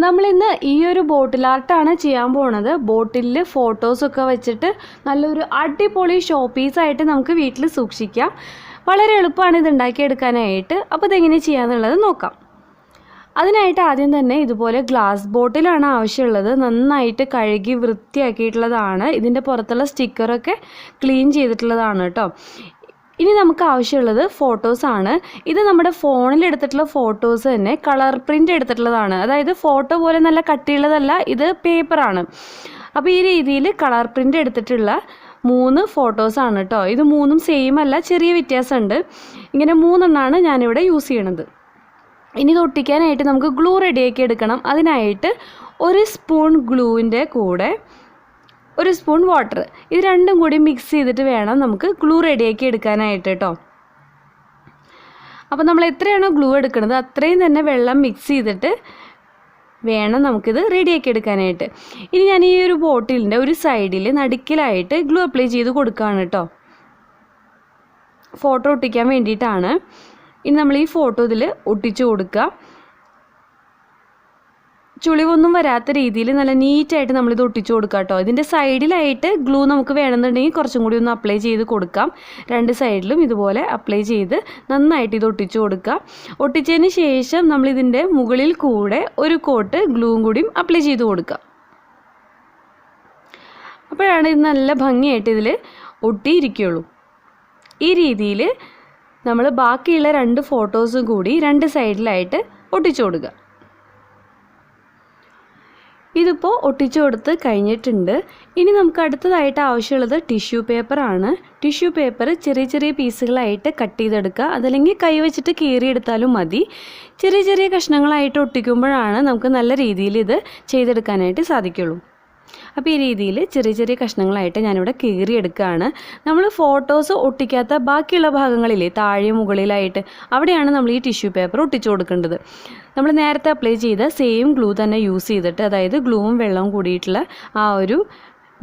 നമ്മളിന്ന് ഈ ഒരു ബോട്ടിൽ ആർട്ടാണ് ചെയ്യാൻ പോണത്. ബോട്ടിലിൽ ഫോട്ടോസൊക്കെ വെച്ചിട്ട് നല്ലൊരു അടിപൊളി ഷോ പീസായിട്ട് നമുക്ക് വീട്ടിൽ സൂക്ഷിക്കാം. വളരെ എളുപ്പമാണ് ഇത് ഉണ്ടാക്കിയെടുക്കാനായിട്ട്. അപ്പോൾ ഇതെങ്ങനെ ചെയ്യാമെന്നുള്ളത് നോക്കാം. അതിനായിട്ട് ആദ്യം തന്നെ ഇതുപോലെ ഗ്ലാസ് ബോട്ടിലാണ് ആവശ്യമുള്ളത്. നന്നായിട്ട് കഴുകി വൃത്തിയാക്കിയിട്ടുള്ളതാണ്. ഇതിൻ്റെ പുറത്തുള്ള സ്റ്റിക്കറൊക്കെ ക്ലീൻ ചെയ്തിട്ടുള്ളതാണ് കേട്ടോ. ഇനി നമുക്ക് ആവശ്യമുള്ളത് ഫോട്ടോസാണ്. ഇത് നമ്മുടെ ഫോണിൽ എടുത്തിട്ടുള്ള ഫോട്ടോസ് തന്നെ കളർ പ്രിൻ്റ് എടുത്തിട്ടുള്ളതാണ്. അതായത് ഫോട്ടോ പോലെ നല്ല കട്ടിയുള്ളതല്ല, ഇത് പേപ്പറാണ്. അപ്പോൾ ഈ രീതിയിൽ കളർ പ്രിൻ്റ് എടുത്തിട്ടുള്ള 3 ഫോട്ടോസാണ് കേട്ടോ. ഇത് 3ഉം സെയിം അല്ല, ചെറിയ വ്യത്യാസമുണ്ട്. ഇങ്ങനെ 3 എണ്ണമാണ് ഞാനിവിടെ യൂസ് ചെയ്യണത്. ഇനി ഇത് ഒട്ടിക്കാനായിട്ട് നമുക്ക് ഗ്ലൂ റെഡിയാക്കി എടുക്കണം. അതിനായിട്ട് 1 സ്പൂൺ ഗ്ലൂവിൻ്റെ കൂടെ 1 സ്പൂൺ വാട്ടർ, ഇത് രണ്ടും കൂടി മിക്സ് ചെയ്തിട്ട് വേണം നമുക്ക് ഗ്ലൂ റെഡിയാക്കി എടുക്കാനായിട്ട് കേട്ടോ. അപ്പോൾ നമ്മൾ എത്രയാണോ ഗ്ലൂ എടുക്കുന്നത് അത്രയും തന്നെ വെള്ളം മിക്സ് ചെയ്തിട്ട് വേണം നമുക്കിത് റെഡിയാക്കി എടുക്കാനായിട്ട്. ഇനി ഞാൻ ഈ ഒരു ബോട്ടിലിൻ്റെ ഒരു സൈഡിൽ നടുക്കിലായിട്ട് ഗ്ലൂ അപ്ലൈ ചെയ്ത് കൊടുക്കുകയാണ് കേട്ടോ. ഫോട്ടോ ഒട്ടിക്കാൻ വേണ്ടിയിട്ടാണ്. ഇനി നമ്മൾ ഈ ഫോട്ടോ ഇതിൽ ഒട്ടിച്ചു കൊടുക്കുക. ചുളിവൊന്നും വരാത്ത രീതിയിൽ നല്ല നീറ്റായിട്ട് നമ്മളിത് ഒട്ടിച്ചു കൊടുക്കുക കേട്ടോ. ഇതിൻ്റെ സൈഡിലായിട്ട് ഗ്ലൂ നമുക്ക് വേണമെന്നുണ്ടെങ്കിൽ കുറച്ചും കൂടി ഒന്ന് അപ്ലൈ ചെയ്ത് കൊടുക്കാം. 2 സൈഡിലും ഇതുപോലെ അപ്ലൈ ചെയ്ത് നന്നായിട്ട് ഇത് ഒട്ടിച്ചു കൊടുക്കുക. ഒട്ടിച്ചതിന് ശേഷം നമ്മളിതിൻ്റെ മുകളിൽ കൂടെ ഒരു കോട്ട് ഗ്ലൂവും കൂടിയും അപ്ലൈ ചെയ്ത് കൊടുക്കുക. അപ്പോഴാണ് ഇത് നല്ല ഭംഗിയായിട്ട് ഇതിൽ ഒട്ടിയിരിക്കുകയുള്ളൂ. ഈ രീതിയിൽ നമ്മൾ ബാക്കിയുള്ള 2 ഫോട്ടോസും കൂടി 2 സൈഡിലായിട്ട് ഒട്ടിച്ചു കൊടുക്കുക. ഇതിപ്പോൾ ഒട്ടിച്ചു കൊടുത്ത് കഴിഞ്ഞിട്ടുണ്ട്. ഇനി നമുക്ക് അടുത്തതായിട്ട് ആവശ്യമുള്ളത് ടിഷ്യൂ പേപ്പറാണ്. ടിഷ്യൂ പേപ്പർ ചെറിയ ചെറിയ പീസുകളായിട്ട് കട്ട് ചെയ്തെടുക്കുക. അതല്ലെങ്കിൽ കൈ വെച്ചിട്ട് കീറിയെടുത്താലും മതി. ചെറിയ ചെറിയ കഷ്ണങ്ങളായിട്ട് ഒട്ടിക്കുമ്പോഴാണ് നമുക്ക് നല്ല രീതിയിൽ ഇത് ചെയ്തെടുക്കാനായിട്ട് സാധിക്കുള്ളൂ. അപ്പോൾ ഈ രീതിയിൽ ചെറിയ ചെറിയ കഷ്ണങ്ങളായിട്ട് ഞാനിവിടെ കീറിയെടുക്കുകയാണ്. നമ്മൾ ഫോട്ടോസ് ഒട്ടിക്കാത്ത ബാക്കിയുള്ള ഭാഗങ്ങളിലെ താഴെ മുകളിലായിട്ട് അവിടെയാണ് നമ്മൾ ഈ ടിഷ്യൂ പേപ്പർ ഒട്ടിച്ചു കൊടുക്കേണ്ടത്. നമ്മൾ നേരത്തെ അപ്ലൈ ചെയ്ത സെയിം ഗ്ലൂ തന്നെ യൂസ് ചെയ്തിട്ട്, അതായത് ഗ്ലൂവും വെള്ളവും കൂടിയിട്ടുള്ള ആ ഒരു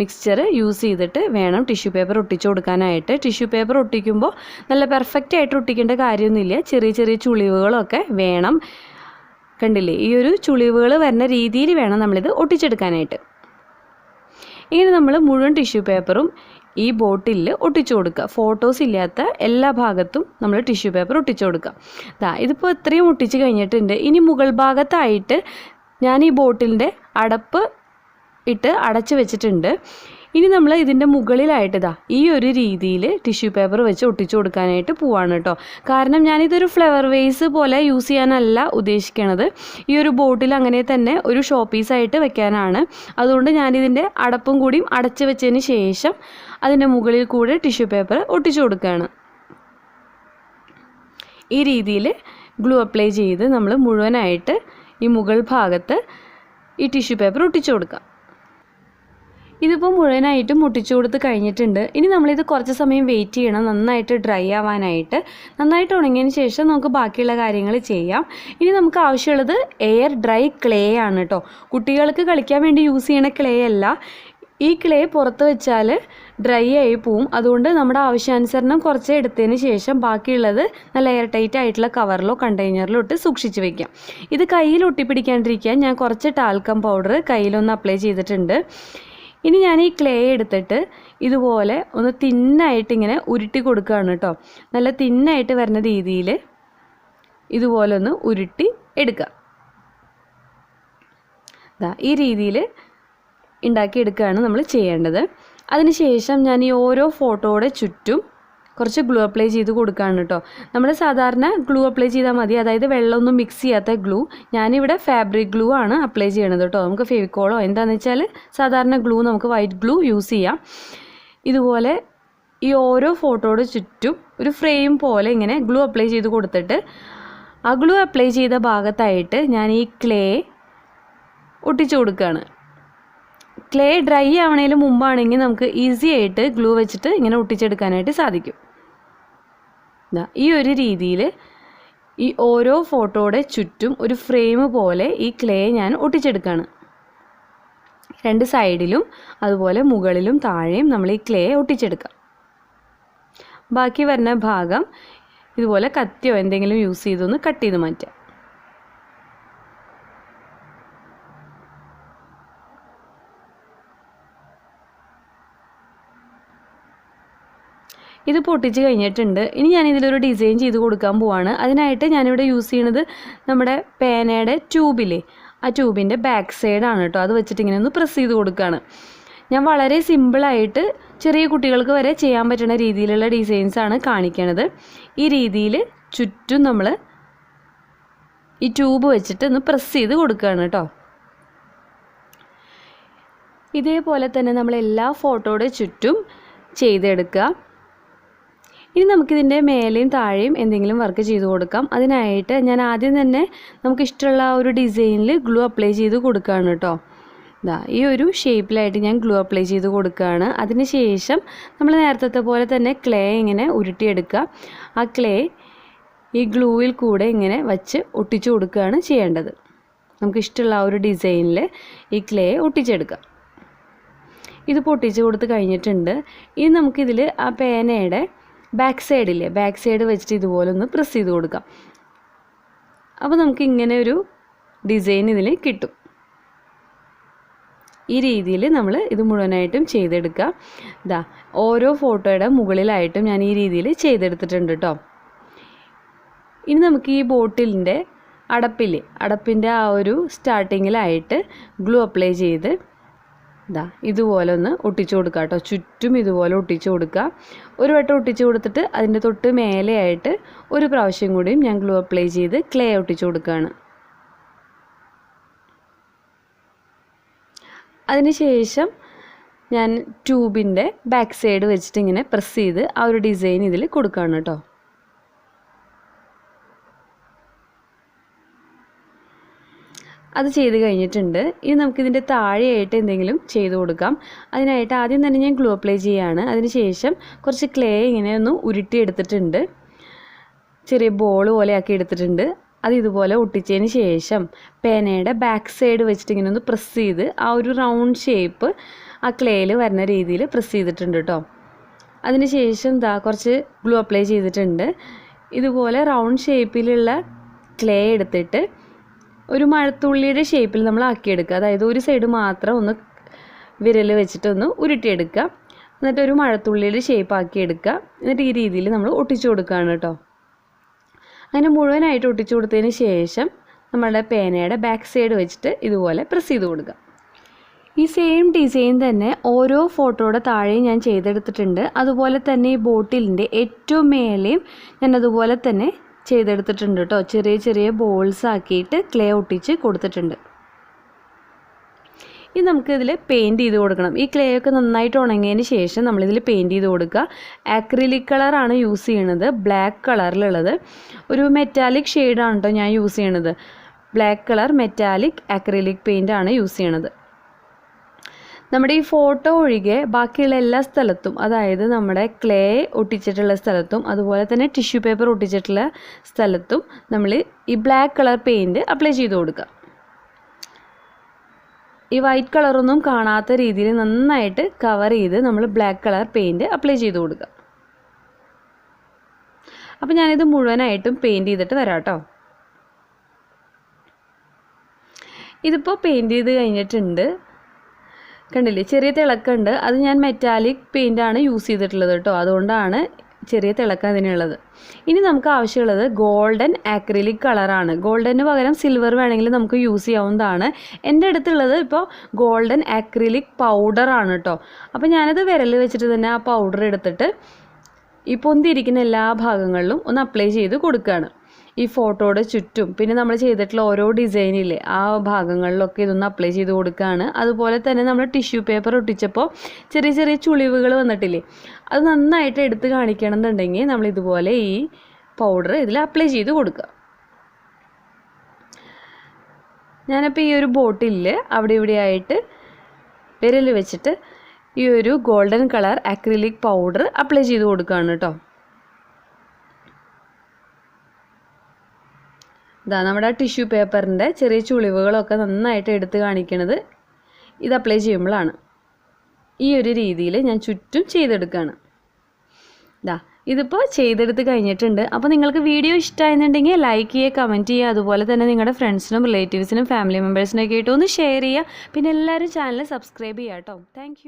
മിക്സ്ചർ യൂസ് ചെയ്തിട്ട് വേണം ടിഷ്യൂ പേപ്പർ ഒട്ടിച്ചു കൊടുക്കാനായിട്ട്. ടിഷ്യൂ പേപ്പർ ഒട്ടിക്കുമ്പോൾ നല്ല പെർഫെക്റ്റ് ആയിട്ട് ഒട്ടിക്കേണ്ട കാര്യമൊന്നുമില്ല. ചെറിയ ചെറിയ ചുളിവുകളൊക്കെ വേണം. കണ്ടില്ലേ, ഈ ഒരു ചുളിവുകൾ വരുന്ന രീതിയിൽ വേണം നമ്മളിത് ഒട്ടിച്ചെടുക്കാനായിട്ട്. ഇങ്ങനെ നമ്മൾ മുഴുവൻ ടിഷ്യൂ പേപ്പറും ഈ ബോട്ടിലിൽ ഒട്ടിച്ചു കൊടുക്കുക. ഫോട്ടോസ് ഇല്ലാത്ത എല്ലാ ഭാഗത്തും നമ്മൾ ടിഷ്യൂ പേപ്പർ ഒട്ടിച്ചു കൊടുക്കുക. ഇതിപ്പോൾ ഇത്രയും ഒട്ടിച്ച് കഴിഞ്ഞിട്ടുണ്ട്. ഇനി മുകൾ ഭാഗത്തായിട്ട് ഞാൻ ഈ ബോട്ടിലിൻ്റെ അടപ്പ് ഇട്ട് അടച്ച് വെച്ചിട്ടുണ്ട്. ഇനി നമ്മൾ ഇതിൻ്റെ മുകളിലായിട്ട് ഈ ഒരു രീതിയിൽ ടിഷ്യൂ പേപ്പർ വെച്ച് ഒട്ടിച്ചു കൊടുക്കാനായിട്ട് പോവാണ് കേട്ടോ. കാരണം ഞാനിതൊരു ഫ്ലവർ വേസ് പോലെ യൂസ് ചെയ്യാനല്ല ഉദ്ദേശിക്കണത്. ഈ ഒരു ബോട്ടിൽ അങ്ങനെ തന്നെ ഒരു ഷോ പീസായിട്ട് വെക്കാനാണ്. അതുകൊണ്ട് ഞാനിതിൻ്റെ അടപ്പും കൂടി അടച്ച് വെച്ചതിന് ശേഷം അതിൻ്റെ മുകളിൽ കൂടെ ടിഷ്യൂ പേപ്പർ ഒട്ടിച്ചു കൊടുക്കുകയാണ്. ഈ രീതിയിൽ ഗ്ലൂ അപ്ലൈ ചെയ്ത് നമ്മൾ മുഴുവനായിട്ട് ഈ മുകൾ ഭാഗത്ത് ഈ ടിഷ്യൂ പേപ്പർ ഒട്ടിച്ചു കൊടുക്കാം. ഇതിപ്പോൾ മുഴുവനായിട്ടും ഒട്ടിച്ചു കൊടുത്ത് കഴിഞ്ഞിട്ടുണ്ട്. ഇനി നമ്മളിത് കുറച്ച് സമയം വെയിറ്റ് ചെയ്യണം, നന്നായിട്ട് ഡ്രൈ ആവാനായിട്ട്. നന്നായിട്ട് ഉണങ്ങിയതിന് ശേഷം നമുക്ക് ബാക്കിയുള്ള കാര്യങ്ങൾ ചെയ്യാം. ഇനി നമുക്ക് ആവശ്യമുള്ളത് എയർ ഡ്രൈ ക്ലേ ആണ് കേട്ടോ. കുട്ടികൾക്ക് കളിക്കാൻ വേണ്ടി യൂസ് ചെയ്യണ ക്ലേ അല്ല. ഈ ക്ലേ പുറത്ത് വെച്ചാൽ ഡ്രൈ ആയി പോവും. അതുകൊണ്ട് നമ്മുടെ ആവശ്യാനുസരണം കുറച്ച് എടുത്തതിന് ശേഷം ബാക്കിയുള്ളത് നല്ല എയർ ടൈറ്റ് ആയിട്ടുള്ള കവറിലോ കണ്ടെയ്നറിലോ ഇട്ട് സൂക്ഷിച്ച് വയ്ക്കാം. ഇത് കയ്യിൽ ഒട്ടിപ്പിടിക്കാണ്ടിരിക്കാൻ ഞാൻ കുറച്ച് ടാൽക്കം പൗഡർ കയ്യിലൊന്ന് അപ്ലൈ ചെയ്തിട്ടുണ്ട്. ഇനി ഞാൻ ഈ ക്ലേ എടുത്തിട്ട് ഇതുപോലെ ഒന്ന് തിന്നായിട്ട് ഇങ്ങനെ ഉരുട്ടി കൊടുക്കുകയാണ് കേട്ടോ. നല്ല തിന്നായിട്ട് വരുന്ന രീതിയിൽ ഇതുപോലെ ഒന്ന് ഉരുട്ടി എടുക്കുക. ഈ രീതിയിൽ ഉണ്ടാക്കിയെടുക്കുകയാണ് നമ്മൾ ചെയ്യേണ്ടത്. അതിനുശേഷം ഞാൻ ഈ ഓരോ ഫോട്ടോയുടെ ചുറ്റും കുറച്ച് ഗ്ലൂ അപ്ലൈ ചെയ്ത് കൊടുക്കുകയാണ് കേട്ടോ. നമ്മൾ സാധാരണ ഗ്ലൂ അപ്ലൈ ചെയ്താൽ മതി, അതായത് വെള്ളമൊന്നും മിക്സ് ചെയ്യാത്ത ഗ്ലൂ. ഞാനിവിടെ ഫാബ്രിക് ഗ്ലൂ ആണ് അപ്ലൈ ചെയ്യണത് കേട്ടോ. നമുക്ക് ഫെവിക്കോളോ എന്താണെന്ന് വെച്ചാൽ സാധാരണ ഗ്ലൂ, നമുക്ക് വൈറ്റ് ഗ്ലൂ യൂസ് ചെയ്യാം. ഇതുപോലെ ഈ ഓരോ ഫോട്ടോയുടെ ചുറ്റും ഒരു ഫ്രെയിം പോലെ ഇങ്ങനെ ഗ്ലൂ അപ്ലൈ ചെയ്ത് കൊടുത്തിട്ട് ആ ഗ്ലൂ അപ്ലൈ ചെയ്ത ഭാഗത്തായിട്ട് ഞാൻ ഈ ക്ലേ ഒട്ടിച്ചു കൊടുക്കുകയാണ്. ക്ലേ ഡ്രൈ ആവണതിന് മുമ്പാണെങ്കിൽ നമുക്ക് ഈസി ആയിട്ട് ഗ്ലൂ വെച്ചിട്ട് ഇങ്ങനെ ഒട്ടിച്ചെടുക്കാനായിട്ട് സാധിക്കും. ഈ ഒരു രീതിയിൽ ഈ ഓരോ ഫോട്ടോയുടെ ചുറ്റും ഒരു ഫ്രെയിം പോലെ ഈ ക്ലേ ഞാൻ ഒട്ടിച്ചെടുക്കുകയാണ്. 2 സൈഡിലും അതുപോലെ മുകളിലും താഴെയും നമ്മൾ ഈ ക്ലേ ഒട്ടിച്ചെടുക്കാം. ബാക്കി വരുന്ന ഭാഗം ഇതുപോലെ കത്തിയോ എന്തെങ്കിലും യൂസ് ചെയ്തൊന്ന് കട്ട് ചെയ്ത് മാറ്റാം. ഇത് പൊട്ടിച്ച് കഴിഞ്ഞിട്ടുണ്ട്. ഇനി ഞാനിതിലൊരു ഡിസൈൻ ചെയ്ത് കൊടുക്കാൻ പോവാണ്. അതിനായിട്ട് ഞാനിവിടെ യൂസ് ചെയ്യണത് നമ്മുടെ പേനയുടെ ട്യൂബില്ലേ, ആ ട്യൂബിൻ്റെ ബാക്ക് സൈഡാണ് കേട്ടോ. അത് വെച്ചിട്ട് ഇങ്ങനെ ഒന്ന് പ്രസ് ചെയ്ത് കൊടുക്കുകയാണ്. ഞാൻ വളരെ സിമ്പിളായിട്ട് ചെറിയ കുട്ടികൾക്ക് വരെ ചെയ്യാൻ പറ്റുന്ന രീതിയിലുള്ള ഡിസൈൻസാണ് കാണിക്കണത്. ഈ രീതിയിൽ ചുറ്റും നമ്മൾ ഈ ട്യൂബ് വെച്ചിട്ട് ഒന്ന് പ്രസ് ചെയ്ത് കൊടുക്കുകയാണ് കേട്ടോ. ഇതേപോലെ തന്നെ നമ്മൾ എല്ലാ ഫോട്ടോയുടെ ചുറ്റും ചെയ്തെടുക്കുക. ഇനി നമുക്കിതിൻ്റെ മേലെയും താഴെയും എന്തെങ്കിലും വർക്ക് ചെയ്ത് കൊടുക്കാം. അതിനായിട്ട് ഞാൻ ആദ്യം തന്നെ നമുക്കിഷ്ടമുള്ള ഒരു ഡിസൈനിൽ ഗ്ലൂ അപ്ലൈ ചെയ്ത് കൊടുക്കുകയാണ് കേട്ടോ. ഈ ഒരു ഷേപ്പിലായിട്ട് ഞാൻ ഗ്ലൂ അപ്ലൈ ചെയ്ത് കൊടുക്കുകയാണ്. അതിന് ശേഷം നമ്മൾ നേരത്തെ പോലെ തന്നെ ക്ലേ ഇങ്ങനെ ഉരുട്ടിയെടുക്കുക. ആ ക്ലേ ഈ ഗ്ലൂവിൽ കൂടെ ഇങ്ങനെ വച്ച് ഒട്ടിച്ചു കൊടുക്കുകയാണ് ചെയ്യേണ്ടത്. നമുക്കിഷ്ടമുള്ള ആ ഒരു ഡിസൈനിൽ ഈ ക്ലേ ഒട്ടിച്ചെടുക്കാം. ഇത് പൊട്ടിച്ച് കൊടുത്ത് കഴിഞ്ഞിട്ടുണ്ട്. ഇനി നമുക്കിതിൽ ആ പേനയുടെ ബാക്ക് സൈഡില്ലേ, ബാക്ക് സൈഡ് വെച്ചിട്ട് ഇതുപോലെ ഒന്ന് പ്രസ് ചെയ്ത് കൊടുക്കാം. അപ്പോൾ നമുക്ക് ഇങ്ങനെ ഒരു ഡിസൈൻ ഇതിൽ കിട്ടും. ഈ രീതിയിൽ നമ്മൾ ഇത് മുഴുവനായിട്ടും ചെയ്തെടുക്കുക. ഓരോ ഫോട്ടോയുടെ മുകളിലായിട്ടും ഞാൻ ഈ രീതിയിൽ ചെയ്തെടുത്തിട്ടുണ്ട് കേട്ടോ. ഇനി നമുക്ക് ഈ ബോട്ടിലിൻ്റെ അടപ്പിൻ്റെ ആ ഒരു സ്റ്റാർട്ടിങ്ങിലായിട്ട് ഗ്ലൂ അപ്ലൈ ചെയ്ത് ഇതുപോലെ ഒന്ന് ഒട്ടിച്ചു കൊടുക്കുക കേട്ടോ. ചുറ്റും ഇതുപോലെ ഒട്ടിച്ചു കൊടുക്കുക. ഒരു വട്ടം ഒട്ടിച്ചു കൊടുത്തിട്ട് അതിൻ്റെ തൊട്ട് മേലെയായിട്ട് ഒരു പ്രാവശ്യം കൂടിയും ഞാൻ ഗ്ലൂ അപ്ലൈ ചെയ്ത് ക്ലേ ഒട്ടിച്ചു കൊടുക്കുകയാണ്. അതിനുശേഷം ഞാൻ ട്യൂബിൻ്റെ ബാക്ക് സൈഡ് വെച്ചിട്ട് ഇങ്ങനെ പ്രസ് ചെയ്ത് ആ ഒരു ഡിസൈൻ ഇതിൽ കൊടുക്കുകയാണ് കേട്ടോ. അത് ചെയ്ത് കഴിഞ്ഞിട്ടുണ്ട്. ഇനി നമുക്കിതിൻ്റെ താഴെയായിട്ട് എന്തെങ്കിലും ചെയ്ത് കൊടുക്കാം. അതിനായിട്ട് ആദ്യം തന്നെ ഞാൻ ഗ്ലൂ അപ്ലൈ ചെയ്യുകയാണ്. അതിനുശേഷം കുറച്ച് ക്ലേ ഇങ്ങനെ ഒന്ന് ഉരുട്ടിയെടുത്തിട്ടുണ്ട്. ചെറിയ ബോൾ പോലെ ആക്കി എടുത്തിട്ടുണ്ട്. അത് ഇതുപോലെ ഒട്ടിച്ചതിന് ശേഷം പേനയുടെ ബാക്ക് സൈഡ് വെച്ചിട്ട് ഇങ്ങനെ ഒന്ന് പ്രസ് ചെയ്ത് ആ ഒരു റൗണ്ട് ഷേപ്പ് ആ ക്ലേയിൽ വരുന്ന രീതിയിൽ പ്രസ് ചെയ്തിട്ടുണ്ട് കേട്ടോ. അതിന് ശേഷം കുറച്ച് ഗ്ലൂ അപ്ലൈ ചെയ്തിട്ടുണ്ട്. ഇതുപോലെ റൗണ്ട് ഷേപ്പിലുള്ള ക്ലേ എടുത്തിട്ട് ഒരു മഴത്തുള്ളിയുടെ ഷേപ്പിൽ നമ്മൾ ആക്കിയെടുക്കുക. അതായത് ഒരു സൈഡ് മാത്രം ഒന്ന് വിരൽ വെച്ചിട്ടൊന്ന് ഉരുട്ടിയെടുക്കുക. എന്നിട്ട് ഒരു മഴത്തുള്ളിയുടെ ഷേപ്പ് ആക്കിയെടുക്കുക. എന്നിട്ട് ഈ രീതിയിൽ നമ്മൾ ഒട്ടിച്ചു കൊടുക്കുകയാണ് കേട്ടോ. അങ്ങനെ മുഴുവനായിട്ട് ഒട്ടിച്ചു കൊടുത്തതിന് ശേഷം നമ്മളുടെ പേനയുടെ ബാക്ക് സൈഡ് വെച്ചിട്ട് ഇതുപോലെ പ്രസ് ചെയ്ത് കൊടുക്കുക. ഈ സെയിം ഡിസൈൻ തന്നെ ഓരോ ഫോട്ടോയുടെ താഴെയും ഞാൻ ചെയ്തെടുത്തിട്ടുണ്ട്. അതുപോലെ തന്നെ ഈ ബോട്ടിലിൻ്റെ ഏറ്റവും മേലെയും ഞാൻ അതുപോലെ തന്നെ ചെയ്തെടുത്തിട്ടുണ്ട് കേട്ടോ. ചെറിയ ചെറിയ ബോൾസ് ആക്കിയിട്ട് ക്ലേ ഒട്ടിച്ച് കൊടുത്തിട്ടുണ്ട്. ഇനി നമുക്കിതിൽ പെയിൻറ്റ് ചെയ്ത് കൊടുക്കണം. ഈ ക്ലേ ഒക്കെ നന്നായിട്ട് ഉണങ്ങിയതിന് ശേഷം നമ്മളിതിൽ പെയിൻറ്റ് ചെയ്ത് കൊടുക്കുക. ആക്രിലിക് കളറാണ് യൂസ് ചെയ്യണത്, ബ്ലാക്ക് കളറിലുള്ളത്. ഒരു മെറ്റാലിക് ഷെയ്ഡാണ് കേട്ടോ ഞാൻ യൂസ് ചെയ്യണത്. ബ്ലാക്ക് കളർ മെറ്റാലിക് ആക്രിലിക് പെയിൻ്റാണ് യൂസ് ചെയ്യണത്. നമ്മുടെ ഈ ഫോട്ടോ ഒഴികെ ബാക്കിയുള്ള എല്ലാ സ്ഥലത്തും, അതായത് നമ്മുടെ ക്ലേ ഒട്ടിച്ചിട്ടുള്ള സ്ഥലത്തും അതുപോലെ തന്നെ ടിഷ്യൂ പേപ്പർ ഒട്ടിച്ചിട്ടുള്ള സ്ഥലത്തും നമ്മൾ ഈ ബ്ലാക്ക് കളർ പെയിൻറ്റ് അപ്ലൈ ചെയ്ത് കൊടുക്കുക. ഈ വൈറ്റ് കളറൊന്നും കാണാത്ത രീതിയിൽ നന്നായിട്ട് കവർ ചെയ്ത് നമ്മൾ ബ്ലാക്ക് കളർ പെയിൻറ്റ് അപ്ലൈ ചെയ്ത് കൊടുക്കുക. അപ്പോൾ ഞാനിത് മുഴുവനായിട്ടും പെയിൻറ്റ് ചെയ്തിട്ട് വരാം കേട്ടോ. ഇതിപ്പോൾ പെയിൻറ്റ് ചെയ്ത് കഴിഞ്ഞിട്ടുണ്ട്. കണ്ടില്ലേ, ചെറിയ തിളക്കമുണ്ട്. അത് ഞാൻ മെറ്റാലിക് പെയിൻ്റാണ് യൂസ് ചെയ്തിട്ടുള്ളത് കേട്ടോ. അതുകൊണ്ടാണ് ചെറിയ തിളക്കം അതിനുള്ളത്. ഇനി നമുക്ക് ആവശ്യമുള്ളത് ഗോൾഡൻ ആക്രിലിക് കളറാണ്. ഗോൾഡന് പകരം സിൽവർ വേണമെങ്കിൽ നമുക്ക് യൂസ് ചെയ്യാവുന്നതാണ്. എൻ്റെ അടുത്തുള്ളത് ഇപ്പോൾ ഗോൾഡൻ ആക്രിലിക് പൗഡറാണ് കേട്ടോ. അപ്പോൾ ഞാനത് വിരൽ വെച്ചിട്ട് തന്നെ ആ പൗഡർ എടുത്തിട്ട് ഈ പൊന്തിയിരിക്കുന്ന എല്ലാ ഭാഗങ്ങളിലും ഒന്ന് അപ്ലൈ ചെയ്ത് കൊടുക്കുകയാണ്. ഈ ഫോട്ടോയുടെ ചുറ്റും പിന്നെ നമ്മൾ ചെയ്തിട്ടുള്ള ഓരോ ഡിസൈനില്ലേ ആ ഭാഗങ്ങളിലൊക്കെ ഇതൊന്ന് അപ്ലൈ ചെയ്ത് കൊടുക്കുകയാണ്. അതുപോലെ തന്നെ നമ്മൾ ടിഷ്യൂ പേപ്പർ ഒട്ടിച്ചപ്പോൾ ചെറിയ ചെറിയ ചുളിവുകൾ വന്നിട്ടില്ലേ, അത് നന്നായിട്ട് എടുത്ത് കാണിക്കണം എന്നുണ്ടെങ്കിൽ നമ്മൾ ഇതുപോലെ ഈ പൗഡർ ഇതിൽ അപ്ലൈ ചെയ്ത് കൊടുക്കുക. ഞാനപ്പോൾ ഈ ഒരു ബോട്ടിലിൽ അവിടെ ഇവിടെയായിട്ട് വിരൽ വെച്ചിട്ട് ഈ ഒരു golden colour acrylic powder apply ചെയ്ത് കൊടുക്കുകയാണ് കേട്ടോ. നമ്മുടെ ടിഷ്യൂ പേപ്പറിൻ്റെ ചെറിയ ചുളിവുകളൊക്കെ നന്നായിട്ട് എടുത്ത് കാണിക്കണത് ഇത് അപ്ലൈ ചെയ്യുമ്പോഴാണ്. ഈ ഒരു രീതിയിൽ ഞാൻ ചുറ്റും ചെയ്തെടുക്കുകയാണ്. ഇതിപ്പോൾ ചെയ്തെടുത്ത് കഴിഞ്ഞിട്ടുണ്ട്. അപ്പോൾ നിങ്ങൾക്ക് വീഡിയോ ഇഷ്ടമായിരുന്നുണ്ടെങ്കിൽ ലൈക്ക് ചെയ്യുക, കമൻറ്റ് ചെയ്യുക. അതുപോലെ തന്നെ നിങ്ങളുടെ ഫ്രണ്ട്സിനും റിലേറ്റീവ്സിനും ഫാമിലി മെമ്പേഴ്സിനൊക്കെ ആയിട്ട് ഒന്ന് ഷെയർ ചെയ്യുക. പിന്നെ എല്ലാവരും ചാനൽ സബ്സ്ക്രൈബ് ചെയ്യുക കേട്ടോ. താങ്ക്